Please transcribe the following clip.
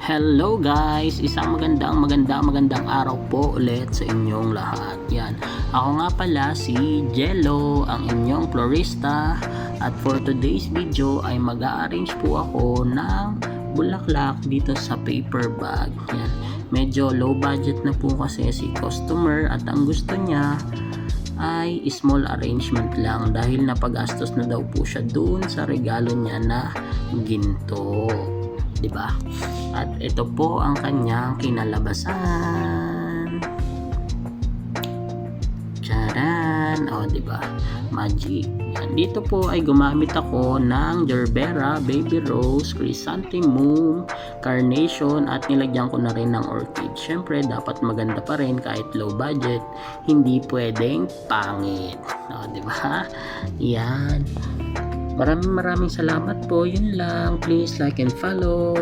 Hello guys! Isang magandang araw po ulit sa inyong lahat. Yan. Ako nga pala si Jello, ang inyong florista. At for today's video ay mag-a-arrange po ako ng bulaklak dito sa paper bag. Yan. Medyo low budget na po kasi si customer at ang gusto niya ay small arrangement lang dahil napagastos na daw po siya doon sa regalo niya na ginto. Diba? At ito po ang kanyang kinalabasan. Charan! O, diba? Magic. Yan. Dito po ay gumamit ako ng gerbera, baby rose, chrysanthemum, carnation, at nilagyan ko na rin ng orchid. Syempre, dapat maganda pa rin kahit low budget. Hindi pwedeng pangit. O, diba? Yan. Maraming salamat po. Yun lang. Please like and follow.